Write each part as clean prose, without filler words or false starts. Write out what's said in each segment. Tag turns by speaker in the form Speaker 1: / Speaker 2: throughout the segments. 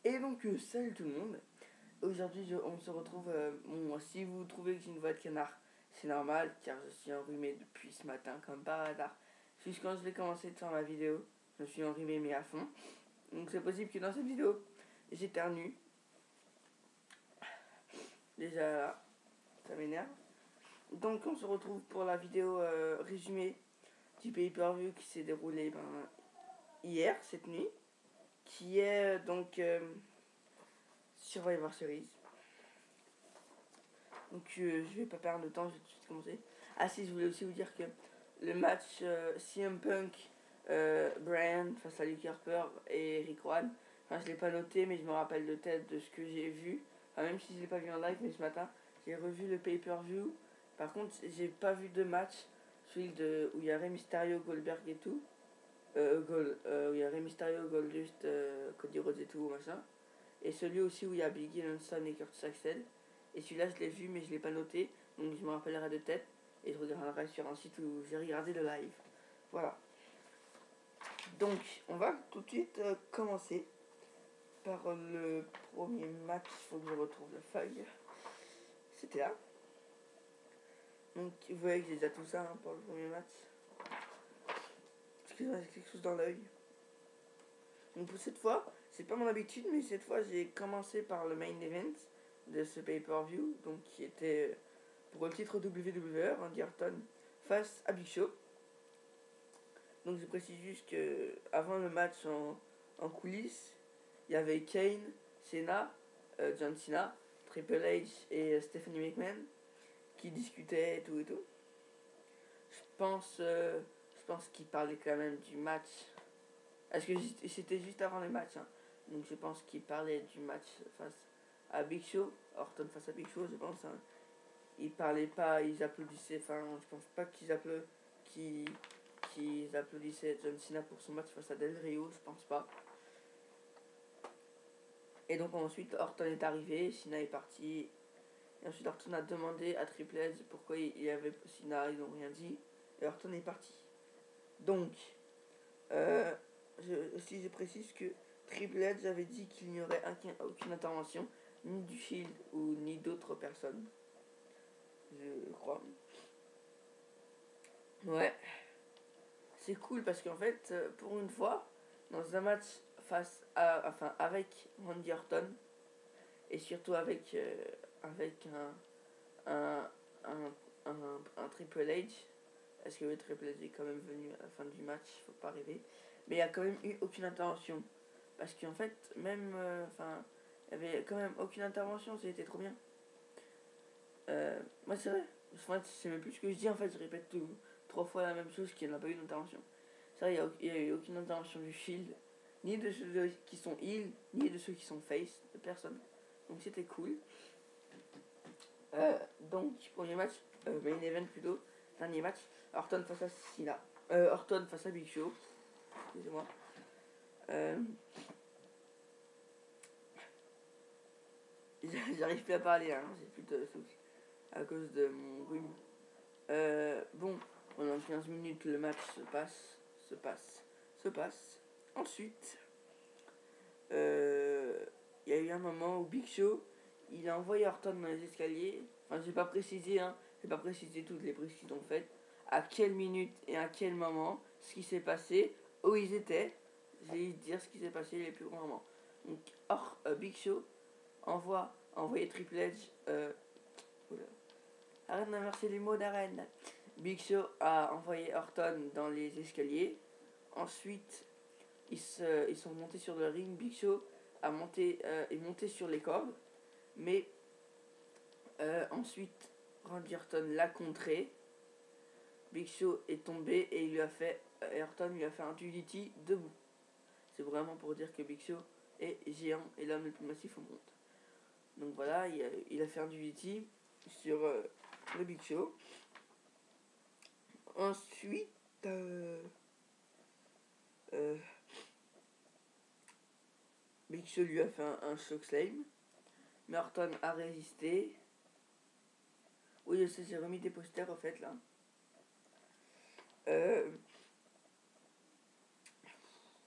Speaker 1: Et donc, salut tout le monde. Aujourd'hui, on se retrouve. Bon, si vous trouvez que j'ai une voix de canard, c'est normal, car je suis enrhumé depuis ce matin, comme par hasard. Juste quand je vais commencer de faire ma vidéo, je suis enrhumé, mais à fond. Donc, c'est possible que dans cette vidéo, j'éternue. Déjà là, ça m'énerve. Donc, on se retrouve pour la vidéo résumée du pay-per-view qui s'est déroulé hier, cette nuit, qui est Survivor Series. Donc je vais pas perdre de temps, je vais tout de suite commencer. Ah si, je voulais aussi vous dire que le match CM Punk, Bryan face à Luke Harper et Rick Rowan, enfin je l'ai pas noté mais je me rappelle de tête de ce que j'ai vu. Enfin, même si je l'ai pas vu en live, mais ce matin j'ai revu le pay-per-view. Par contre j'ai pas vu de match, celui où il y a Rey Mysterio, Goldberg et tout. Où il y a Rey Mysterio, Goldust, Cody Rhodes et tout machin. Et celui aussi où il y a Biggie Langston et Curtis Axel. Et celui-là, je l'ai vu, mais je l'ai pas noté. Donc je me rappellerai de tête. Et je regarderai sur un site où j'ai regardé le live. Voilà. Donc, on va tout de suite commencer par le premier match. Il faut que je retrouve la feuille. C'était là. Donc, vous voyez que j'ai déjà tout ça pour le premier match. Excusez-moi, j'ai quelque chose dans l'œil. Donc, pour cette fois, c'est pas mon habitude, mais cette fois, j'ai commencé par le main event de ce pay-per-view. Donc, qui était pour le titre WWE, Randy Orton face à Big Show. Donc je précise juste que avant le match en coulisses, il y avait Kane, Cena, John Cena, Triple H et Stephanie McMahon qui discutaient et tout et tout. Je pense qu'ils parlaient quand même du match. Parce que c'était juste avant le match, hein. Donc je pense qu'ils parlaient du match face à Big Show, Orton face à Big Show, je pense, hein. Ils parlaient pas, ils applaudissaient, enfin je pense pas qu'ils applaudissaient John Cena pour son match face à Del Rio, je pense pas. Et donc ensuite Orton est arrivé, Cena est parti. Et ensuite Orton a demandé à Triple H pourquoi il y avait Cena, ils n'ont rien dit. Et Orton est parti. Donc, si je précise que Triple H avait dit qu'il n'y aurait aucune intervention, ni du Shield ou ni d'autres personnes. Je crois. Ouais. C'est cool parce qu'en fait, pour une fois, dans un match avec Randy Orton, et surtout avec un, un, un Triple H, parce que le Triple H est quand même venu à la fin du match, faut pas rêver, mais il n'y a quand même eu aucune intervention. Parce qu'en fait, même, il n'y avait quand même aucune intervention, c'était trop bien. Moi, c'est vrai, enfin, c'est même plus ce que je dis, en fait, je répète 3 fois la même chose qu'il n'y en a pas eu d'intervention. C'est vrai, il n'y a eu aucune intervention du Shield, ni de ceux qui sont heal, ni de ceux qui sont face, de personne. Donc c'était cool. Donc, premier match, main event plutôt, dernier match, Orton face à Cena. Orton face à Big Show. Excusez-moi. J'arrive plus à parler, hein, j'ai plus de souffle à cause de mon rhume. Bon, pendant 15 minutes, le match se passe. Ensuite, il y a eu un moment où Big Show, il a envoyé Orton dans les escaliers. Enfin, j'ai pas précisé, hein, j'ai pas précisé toutes les précisions faites. À quelle minute et à quel moment, ce qui s'est passé, où ils étaient. J'ai dire ce qui s'est passé les plus grands moments. Donc, Big Show envoyé Triple H. Arrête d'inverser les mots d'arène. Big Show a envoyé Orton dans les escaliers. Ensuite, ils sont montés sur le ring. Big Show est monté sur les cordes. Mais ensuite, Randy Orton l'a contré. Big Show est tombé et Orton lui a fait un DDT debout. C'est vraiment pour dire que Big Show est géant et l'homme le plus massif au monde. Donc voilà, il a fait un DDT sur le Big Show. Ensuite, Big Show lui a fait un chokeslam. Orton a résisté. Oui, je sais, j'ai remis des posters au fait là.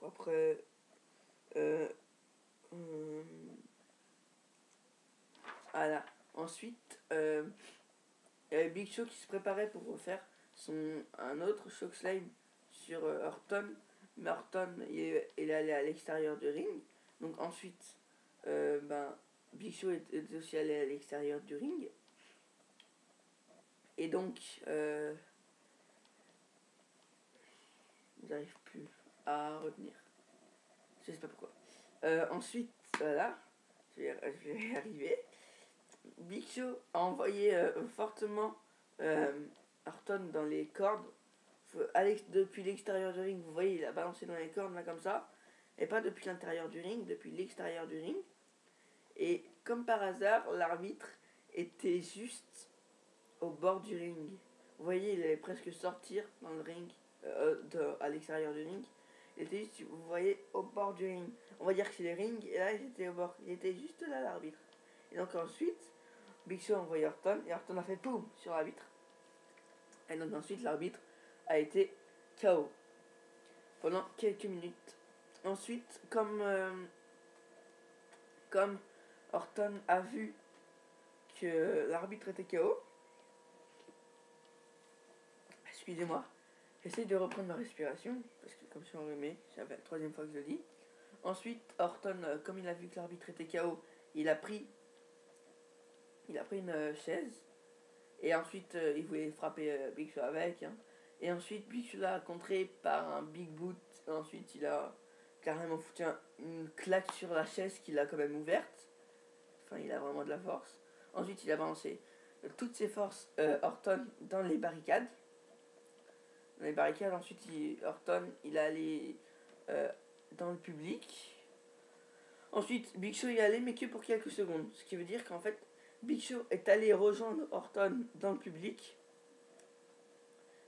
Speaker 1: Après, ensuite, il y avait Big Show qui se préparait pour refaire un autre chokeslam sur Orton. Mais Orton, il est allé à l'extérieur du ring. Donc ensuite, Big Show est aussi allé à l'extérieur du ring. Et donc, j'arrive plus à retenir. Je sais pas pourquoi. Ensuite, voilà, je vais y arriver. Big Show a envoyé fortement Orton dans les cordes. Depuis l'extérieur du ring, vous voyez, il a balancé dans les cordes là comme ça. Et pas depuis l'intérieur du ring, depuis l'extérieur du ring. Et comme par hasard, l'arbitre était juste au bord du ring. Vous voyez, il allait presque sortir dans le ring, à l'extérieur du ring. Il était juste, vous voyez, au bord du ring. On va dire que c'est le ring, et là, il était au bord. Il était juste là, l'arbitre. Et donc ensuite, Big Show a envoyé Orton, et Orton a fait poum sur l'arbitre. Et donc ensuite, l'arbitre a été KO pendant quelques minutes. Ensuite, comme Orton a vu que l'arbitre était KO, excusez-moi, j'essaie de reprendre ma respiration, parce que comme je suis enrhumé, c'est la troisième fois que je le dis. Ensuite, Orton, comme il a vu que l'arbitre était KO, il a pris une chaise, et ensuite il voulait frapper Big Show avec, hein. Et ensuite Big Show l'a contré par un big boot. Ensuite il a carrément foutu une claque sur la chaise qu'il a quand même ouverte. Enfin, il a vraiment de la force. Ensuite il a balancé toutes ses forces Orton dans les barricades. Ensuite Orton il est allé dans le public. Ensuite Big Show y est allé, mais que pour quelques secondes. Ce qui veut dire qu'en fait Big Show est allé rejoindre Orton dans le public,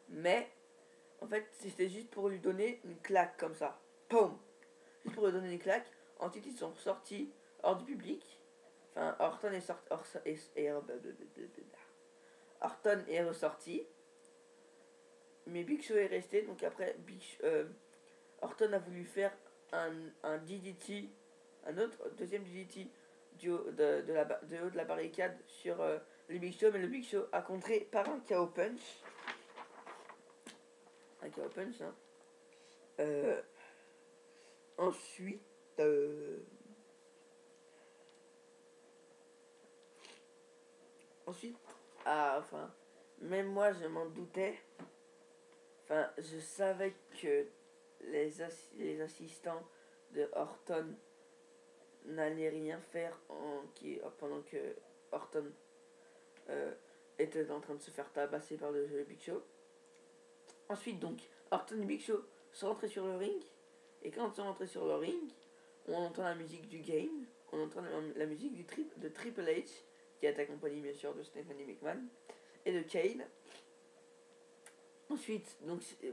Speaker 1: mais en fait c'était juste pour lui donner une claque comme ça. Poum! Juste pour lui donner une claque. Ensuite ils sont sortis hors du public. Enfin, Orton est sorti. Orton est ressorti. Mais Big Show est resté. Donc après, Orton a voulu faire un DDT, un autre deuxième DDT du haut de la barricade sur le Big Show, mais le Big Show a contré par un KO punch. Un KO punch, hein. Ensuite, même moi je m'en doutais. Enfin, je savais que les assistants de Orton n'allaient rien faire pendant que Orton était en train de se faire tabasser par le Big Show. Ensuite, donc, Orton et Big Show sont rentrés sur le ring. Et quand ils sont rentrés sur le ring, on entend la musique du game. On entend la musique de Triple H, qui est accompagné bien sûr de Stephanie McMahon et de Kane. Ensuite, donc, je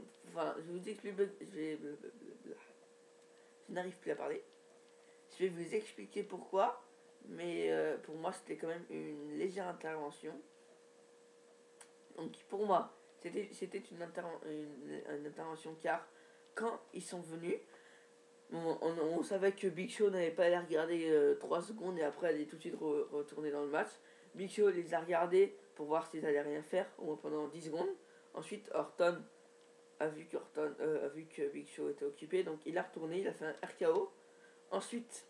Speaker 1: vous explique. Je n'arrive plus à parler. Je vais vous expliquer pourquoi. Mais pour moi, c'était quand même une légère intervention. Donc, pour moi, c'était une intervention car quand ils sont venus, on savait que Big Show n'avait pas à les regarder 3 secondes et après aller tout de suite retourner dans le match. Big Show les a regardés pour voir s'ils allaient rien faire au moins pendant 10 secondes. Ensuite, Orton a vu que Big Show était occupé, donc il a retourné, il a fait un RKO. Ensuite,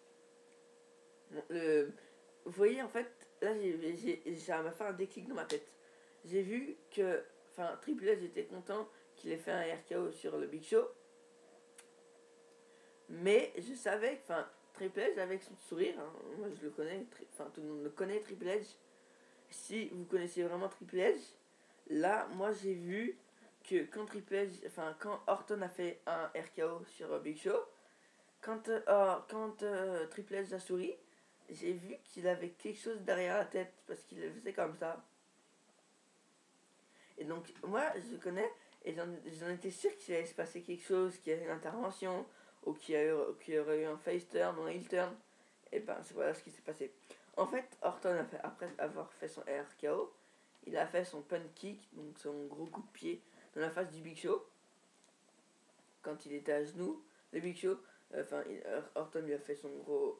Speaker 1: vous voyez, en fait, là, ça m'a fait un déclic dans ma tête. J'ai vu que, Triple H était content qu'il ait fait un RKO sur le Big Show. Mais je savais que, Triple H avec son sourire, hein, moi je le connais, tout le monde le connaît, Triple H. Si vous connaissez vraiment Triple H, là, moi j'ai vu que quand quand Orton a fait un RKO sur Big Show, quand Triple H a souri, j'ai vu qu'il avait quelque chose derrière la tête parce qu'il le faisait comme ça. Et donc, moi, je connais, et j'en étais sûr qu'il allait se passer quelque chose, qu'il y avait une intervention, ou qu'il y aurait eu un face turn ou un heel turn. Et c'est voilà ce qui s'est passé. En fait, Orton, après avoir fait son RKO, il a fait son punt kick, donc son gros coup de pied, dans la face du Big Show. Quand il était à genoux, le Big Show, Orton lui a fait son gros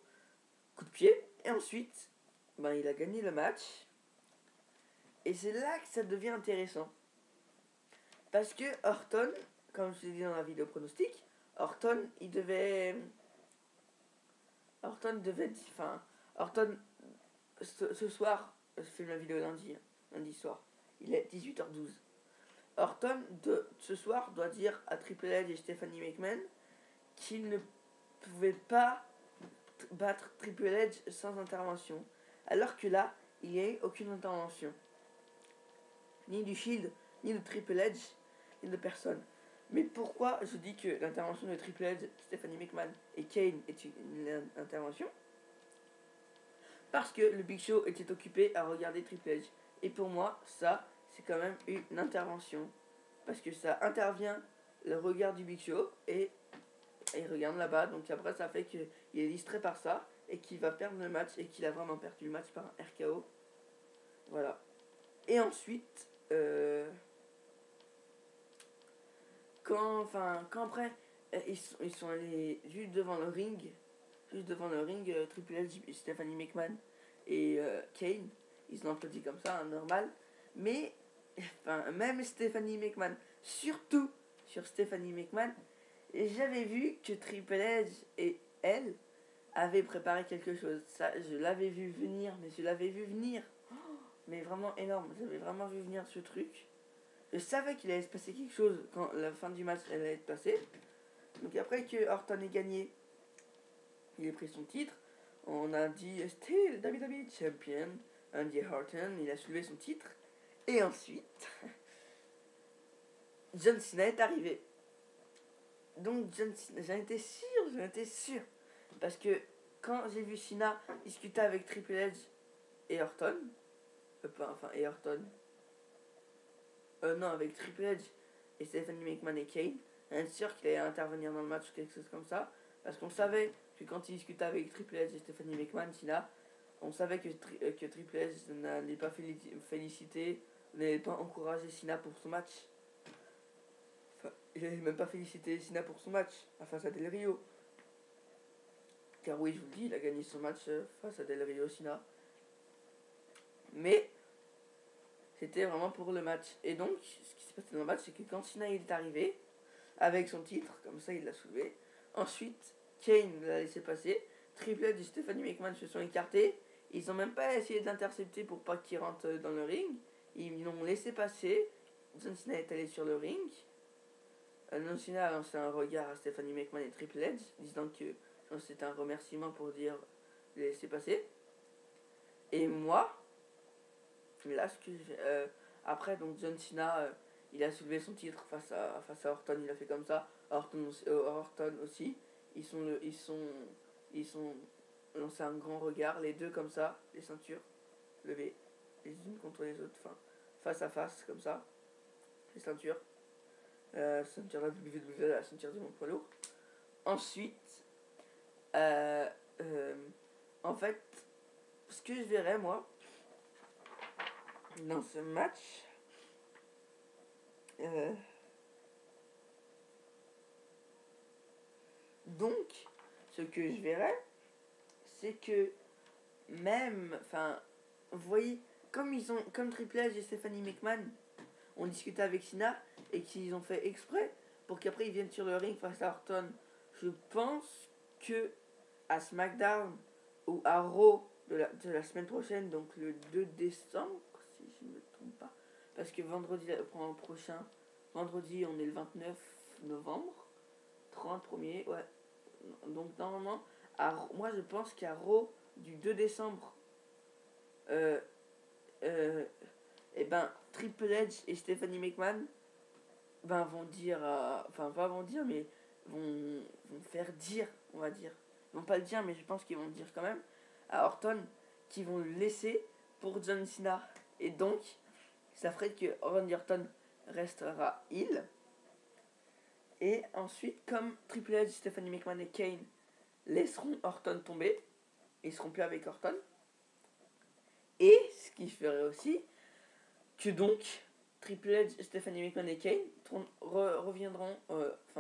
Speaker 1: coup de pied. Et ensuite, il a gagné le match. Et c'est là que ça devient intéressant. Parce que Orton, comme je l'ai dit dans la vidéo pronostic, Orton devait. Enfin, Orton, ce soir, je fais ma vidéo lundi soir, il est 18h12. Orton, ce soir, doit dire à Triple H et Stephanie McMahon qu'il ne pouvait pas battre Triple H sans intervention. Alors que là, il n'y a eu aucune intervention. Ni du Shield, ni de Triple H, ni de personne. Mais pourquoi je dis que l'intervention de Triple H, Stephanie McMahon et Kane est une intervention? Parce que le Big Show était occupé à regarder Triple H. Et pour moi, ça, c'est quand même une intervention. Parce que ça intervient le regard du Big Show et il regarde là-bas. Donc après, ça fait qu'il est distrait par ça et qu'il va perdre le match et qu'il a vraiment perdu le match par un RKO. Voilà. Et ensuite, quand après, ils sont allés juste devant le ring, Triple H, Stephanie McMahon et Kane, ils ont applaudi comme ça, normal. Mais, même Stephanie McMahon, surtout sur Stephanie McMahon, j'avais vu que Triple H et elle avaient préparé quelque chose. Ça, je l'avais vu venir, mais je l'avais vu venir. Mais vraiment énorme, j'avais vraiment vu venir ce truc. Je savais qu'il allait se passer quelque chose quand la fin du match elle allait être passée. Donc après que Orton ait gagné, il a pris son titre. On a dit Still WWE Champion. Andy Orton, il a soulevé son titre. Et ensuite, John Cena est arrivé. Donc John Cena, j'en étais sûr. Parce que quand j'ai vu Cena discuter avec Triple H et Orton, non, avec Triple H et Stephanie McMahon et Kane, j'étais sûr qu'il allait intervenir dans le match ou quelque chose comme ça. Parce qu'on savait que quand il discutait avec Triple H et Stephanie McMahon, Cena, on savait que Triple H n'allait pas féliciter, n'allait pas encourager Cena pour son match. Enfin, il n'allait même pas féliciter Cena pour son match face à Del Rio. Car oui, je vous le dis, il a gagné son match face à Del Rio Cena. Mais c'était vraiment pour le match. Et donc, ce qui s'est passé dans le match, c'est que quand Cena est arrivé, avec son titre, comme ça il l'a soulevé, ensuite, Kane l'a laissé passer, Triple H et Stephanie McMahon se sont écartés, ils n'ont même pas essayé d'intercepter pour pas qu'il rentre dans le ring, ils l'ont laissé passer, John Cena est allé sur le ring, John Cena a lancé un regard à Stephanie McMahon et Triple H, disant que c'était un remerciement pour dire les laisser passer. Et moi, là, après, donc John Cena, il a soulevé son titre face à Orton, il a fait comme ça. Orton aussi, ils sont lancé un grand regard, les deux comme ça, les ceintures levées, les unes contre les autres, face à face comme ça, les ceintures. Ceinture de la WWE, la ceinture du monde poids lourd. Ensuite, en fait, ce que je verrais moi dans ce match, donc ce que je verrais, c'est que même, vous voyez, comme Triple H et Stephanie McMahon ont discuté avec Cena et qu'ils ont fait exprès pour qu'après ils viennent sur le ring face à Orton. Je pense que à SmackDown ou à Raw de la semaine prochaine, donc le 2 décembre, si je ne me trompe pas, parce que vendredi on est le 29 novembre, 31er, ouais. Donc normalement, moi je pense qu'à Raw du 2 décembre, Triple H et Stephanie McMahon vont dire, pas vont dire, mais vont faire dire, on va dire. Ils vont pas le dire, mais je pense qu'ils vont le dire quand même à Orton, qu'ils vont le laisser pour John Cena. Et donc, ça ferait que Randy Orton restera heel. Et ensuite, comme Triple H, Stephanie McMahon et Kane laisseront Orton tomber, ils seront plus avec Orton. Et ce qui ferait aussi que donc Triple H, Stephanie McMahon et Kane reviendront,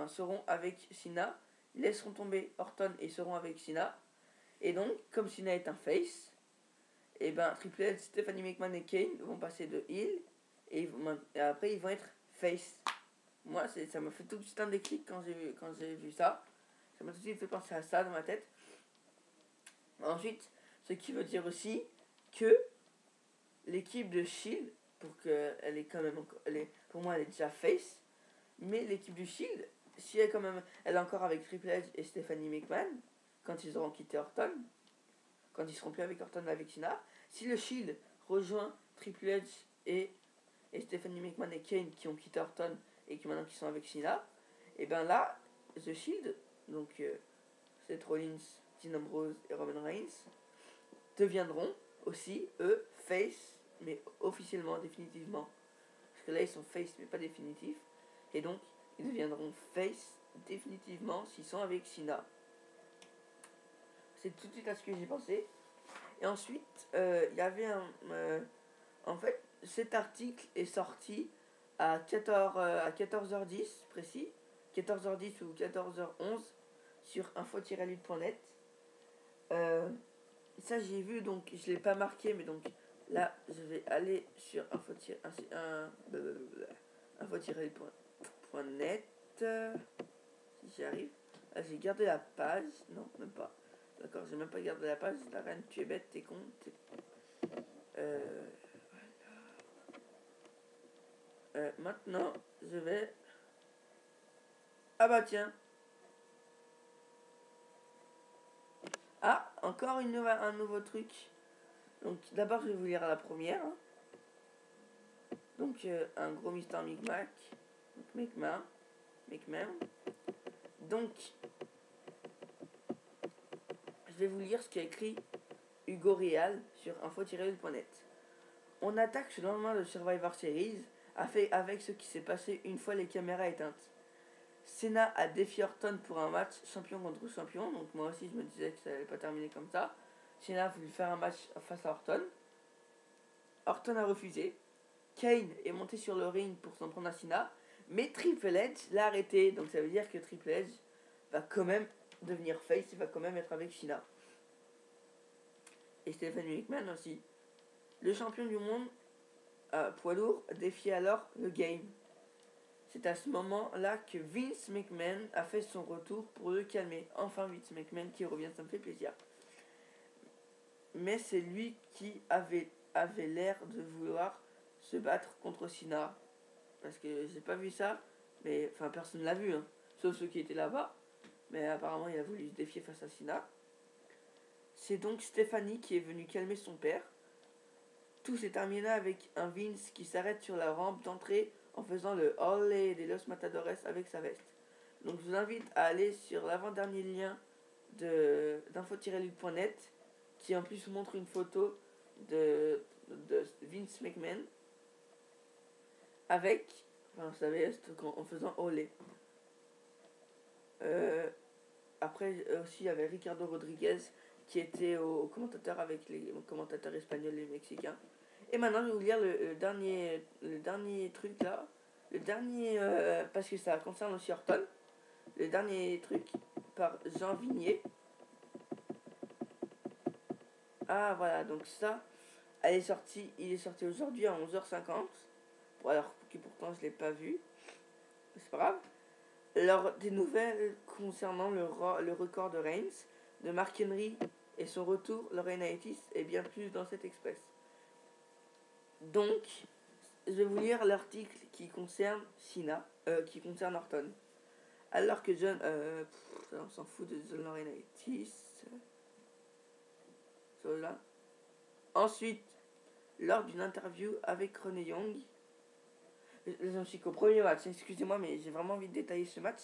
Speaker 1: seront avec Cena, laisseront tomber Orton et seront avec Cena. Et donc, comme Cena est un face, Et ben Triple H, Stephanie McMahon et Kane vont passer de heel et après ils vont être face. Moi, ça m'a fait tout de suite un déclic quand j'ai vu ça. Ça m'a tout de suite fait penser à ça dans ma tête. Ensuite, ce qui veut dire aussi que l'équipe de Shield, pour qu'elle est quand même, pour moi elle est déjà face, mais l'équipe du Shield, si elle elle est encore avec Triple H et Stephanie McMahon, quand ils auront quitté Orton, quand ils seront plus avec Orton avec Cena, si le Shield rejoint Triple H et Stephanie McMahon et Kane qui ont quitté Orton et qui maintenant qui sont avec Cena, et ben là, The Shield, donc Seth Rollins, Dean Ambrose et Roman Reigns, deviendront aussi, eux, face, mais officiellement, définitivement. Parce que là, ils sont face, mais pas définitifs. Et donc, ils deviendront face définitivement s'ils sont avec Cena. C'est tout de suite à ce que j'ai pensé. Et ensuite, il y avait en fait, cet article est sorti à 14h10 précis. 14h10 ou 14h11 sur info-lutte.net. Ça j'ai vu, donc je l'ai pas marqué, mais donc là je vais aller sur info-lutte.net si j'y arrive. Là j'ai gardé la page, non même pas. D'accord, j'ai même pas gardé la page. La reine, tu es bête, t'es con. Maintenant je vais. Ah bah tiens. Ah, encore un nouveau truc. Donc d'abord je vais vous lire la première. Hein. Donc un gros Mister Micmac. McMahon. Donc je vais vous lire ce qu'a écrit Hugo Real sur info-lutte.net. On attaque le lendemain de Survivor Series avec ce qui s'est passé une fois les caméras éteintes. Cena a défié Orton pour un match champion contre champion, donc moi aussi je me disais que ça allait pas terminer comme ça. Cena a voulu faire un match face à Orton. Orton a refusé. Kane est monté sur le ring pour s'en prendre à Cena, mais Triple H l'a arrêté, donc ça veut dire que Triple H va quand même devenir face, il va quand même être avec Cena. Et Stephanie McMahon aussi. Le champion du monde poids lourd défie alors le Game. C'est à ce moment-là que Vince McMahon a fait son retour pour le calmer. Enfin Vince McMahon qui revient, ça me fait plaisir. Mais c'est lui qui avait l'air de vouloir se battre contre Cena. Parce que j'ai pas vu ça, mais enfin personne l'a vu, hein, sauf ceux qui étaient là-bas. Mais apparemment il a voulu se défier face à Cena. C'est donc Stephanie qui est venue calmer son père. Tout s'est terminé avec un Vince qui s'arrête sur la rampe d'entrée en faisant le Olé de Los Matadores avec sa veste. Donc je vous invite à aller sur l'avant-dernier lien d'info-lutte.net qui en plus montre une photo de Vince McMahon avec sa veste en faisant Olé. Après aussi il y avait Ricardo Rodriguez qui était au commentateur avec les commentateurs espagnols et mexicains. Et maintenant je vais vous lire le dernier truc là. Le dernier, parce que ça concerne aussi Orton. Le dernier truc par Jean Vignier. Ah voilà, donc ça, il est sorti aujourd'hui à 11h50. Bon, alors que pourtant je l'ai pas vu. C'est pas grave. Alors, des nouvelles concernant le record de Reigns, de Mark Henry et son retour, Laurinaitis, et bien plus dans cet express. Donc, je vais vous lire l'article qui concerne qui concerne Orton. Alors que John... on s'en fout de John Laurinaitis. Là. Ensuite, lors d'une interview avec Renee Young, j'en suis qu'au premier match, excusez-moi, mais j'ai vraiment envie de détailler ce match.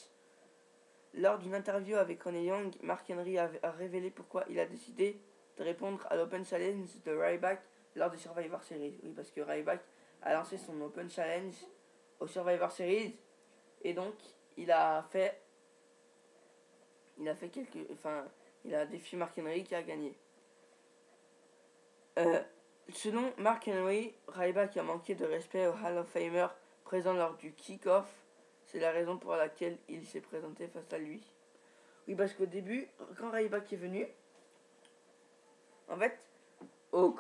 Speaker 1: Lors d'une interview avec Renee Young, Mark Henry a révélé pourquoi il a décidé de répondre à l'Open Challenge de Ryback lors du Survivor Series. Oui, parce que Ryback a lancé son Open Challenge au Survivor Series et donc il a défié Mark Henry qui a gagné. Selon Mark Henry, Ryback a manqué de respect au Hall of Famer présent lors du kick-off. C'est la raison pour laquelle il s'est présenté face à lui. Oui, parce qu'au début, quand Ryback est venu, en fait, au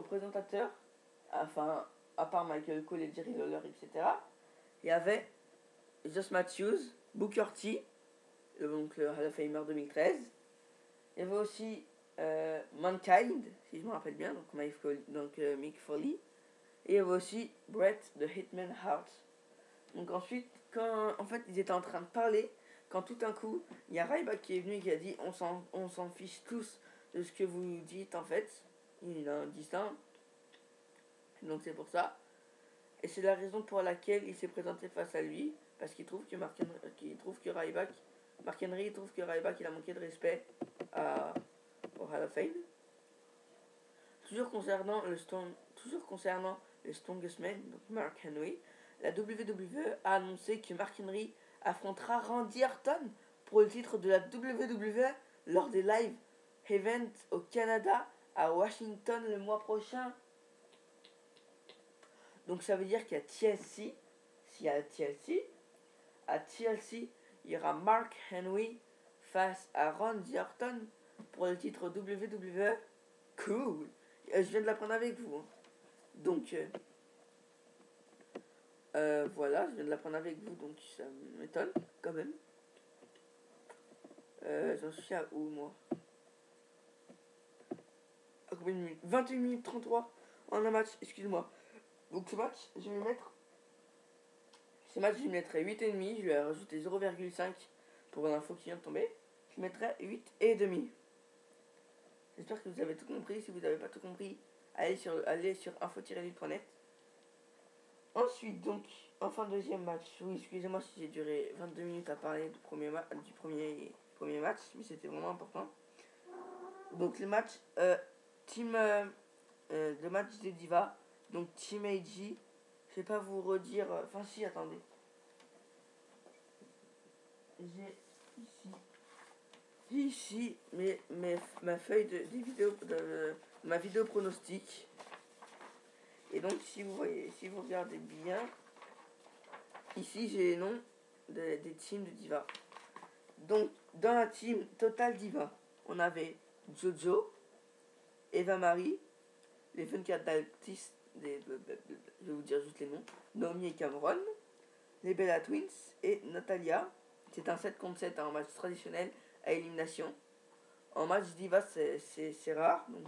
Speaker 1: présentateur, enfin, à part Michael Cole et Jerry Lawler, etc., il y avait Josh Matthews, Booker T, donc le Hall of Famer 2013. Il y avait aussi Mankind, si je me rappelle bien, donc Mick Foley. Et il y avait aussi Bret the Hitman Hart. Donc ensuite, quand en fait ils étaient en train de parler, quand tout d'un coup, il y a Ryback qui est venu et qui a dit on s'en fiche tous de ce que vous dites en fait. Il a dit ça. Donc c'est pour ça. Et c'est la raison pour laquelle il s'est présenté face à lui. Parce qu'il trouve que Mark Henry trouve que Ryback il a manqué de respect au Hall of Fame. Toujours concernant le Strongest Man, donc Mark Henry, la WWE a annoncé que Mark Henry affrontera Randy Orton pour le titre de la WWE lors des live events au Canada, à Washington le mois prochain. Donc ça veut dire qu'à TLC, s'il y a TLC, à TLC, il y aura Mark Henry face à Randy Orton pour le titre WWE. Cool. Je viens de l'apprendre avec vous. Donc, voilà, je viens de l'apprendre avec vous, donc ça m'étonne quand même. J'en suis à où, moi? À combien de minutes? 21 minutes 33 en un match, excuse-moi. Donc ce match, je vais mettre... Ce match, je mettrai 8,5. Je vais rajouter 0,5 pour l'info qui vient de tomber. Je mettrai 8,5. J'espère que vous avez tout compris. Si vous n'avez pas tout compris, allez sur info-lutte.net. Ensuite, donc, enfin deuxième match. Oui, excusez-moi si j'ai duré 22 minutes à parler du premier match, mais c'était vraiment important. Donc, le match, le match des Divas. Donc, Team AG. Je vais pas vous redire. Enfin, si, attendez. J'ai ici ma feuille des vidéos, ma vidéo pronostic. Et donc, si vous regardez bien, ici j'ai les noms des teams de Diva. Donc, dans la team Total Diva, on avait Jojo, Eva Marie, les 24 d'Altis, je vais vous dire juste les noms, Naomi et Cameron, les Bella Twins et Natalia. C'est un 7 contre 7 en match traditionnel à élimination. En match Diva, c'est rare, donc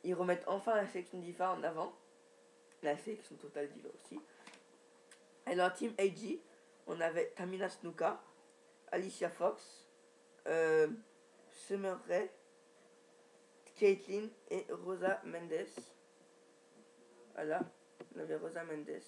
Speaker 1: ils remettent enfin la sélection Diva en avant. La sélection Total Diva aussi. Et dans la team AG, on avait Tamina Snuka, Alicia Fox, Summer Rae, Caitlyn et Rosa Mendes. Voilà, on avait Rosa Mendes.